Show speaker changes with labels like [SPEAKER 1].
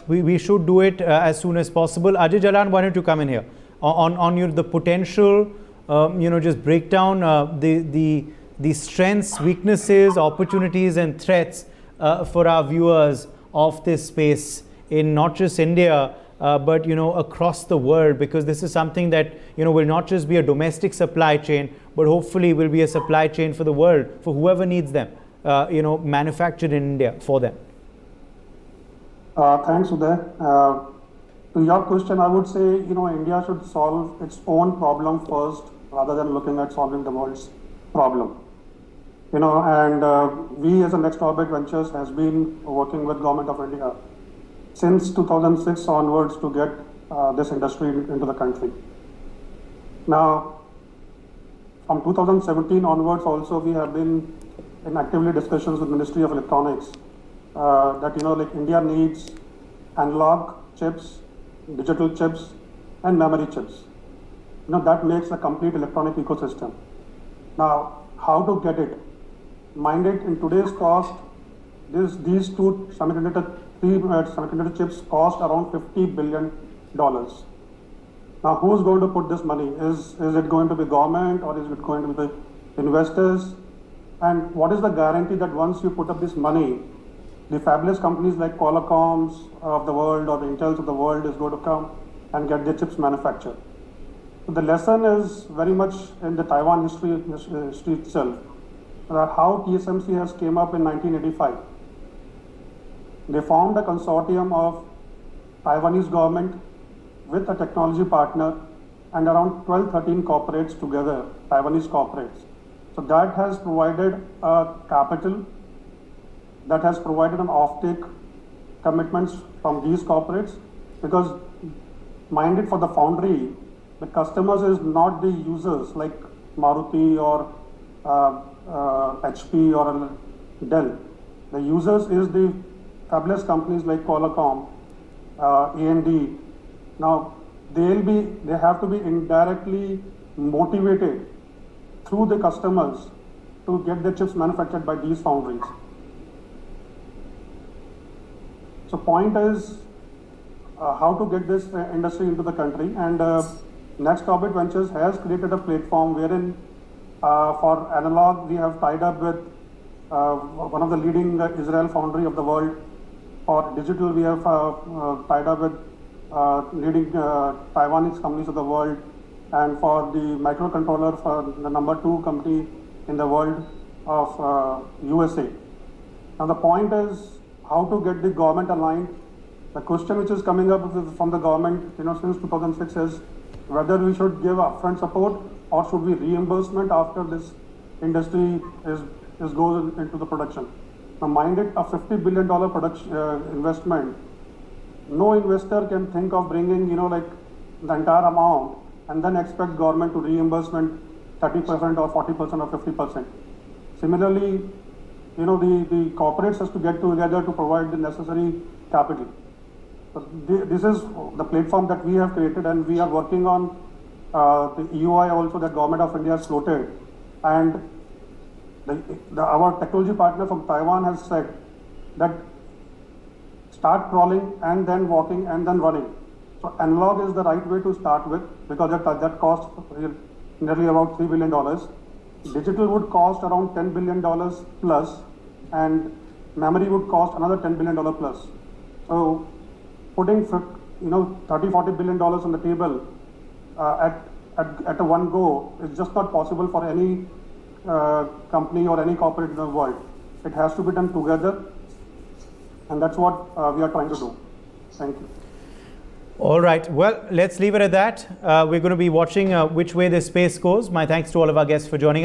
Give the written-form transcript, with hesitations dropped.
[SPEAKER 1] we should do it as soon as possible. Ajay Jalan, why don't you come in here on the potential, just break down the strengths, weaknesses, opportunities, and threats for our viewers of this space in not just India, but across the world, because this is something that will not just be a domestic supply chain, but hopefully will be a supply chain for the world, for whoever needs them, manufactured in India for them.
[SPEAKER 2] Thanks, Uday. To your question, I would say, India should solve its own problem first, rather than looking at solving the world's problem. And we as a Next Orbit Ventures has been working with Government of India since 2006 onwards to get this industry into the country. Now, from 2017 onwards also, we have been in actively discussions with Ministry of Electronics that India needs analog chips, digital chips, and memory chips. That makes a complete electronic ecosystem. Now, how to get it? Mind it, in today's cost, these two semiconductor chips cost around $50 billion. Now, who's going to put this money? Is it going to be government, or is it going to be the investors? And what is the guarantee that once you put up this money, the fabulous companies like Qualcomms of the world or the Intels of the world is going to come and get their chips manufactured? So the lesson is very much in the Taiwan history itself, that how TSMC has came up in 1985. They formed a consortium of Taiwanese government with a technology partner and around 12-13 corporates together, Taiwanese corporates. So that has provided a capital, that has provided an offtake commitments from these corporates, because mind it, for the foundry, the customers is not the users like Maruti or HP or Dell. The users is the fabulous companies like Qualcomm, AMD. Now, they have to be indirectly motivated through the customers to get their chips manufactured by these foundries. So point is how to get this industry into the country, and Next Orbit Ventures has created a platform wherein for analog we have tied up with one of the leading Israel foundry of the world. For digital we have tied up with leading Taiwanese companies of the world, and for the microcontroller, for the #2 company in the world of USA. Now the point is how to get the government aligned. The question which is coming up from the government, since 2006 is whether we should give upfront support or should we reimbursement after this industry goes into the production. Now mind it, a $50 billion investment, no investor can think of bringing, the entire amount and then expect government to reimbursement 30% or 40% or 50%. Similarly, the corporates has to get together to provide the necessary capital. So this is the platform that we have created, and we are working on the EOI also that Government of India has floated. And our technology partner from Taiwan has said that start crawling and then walking and then running. So analog is the right way to start with, because that costs nearly about $3 billion. Digital would cost around $10 billion plus, and memory would cost another $10 billion plus. So putting $30-40 billion on the table at a one go is just not possible for any company or any corporate in the world. It has to be done together, and that's what we are trying to do. Thank you.
[SPEAKER 1] All right. Well, let's leave it at that. We're going to be watching which way this space goes. My thanks to all of our guests for joining us.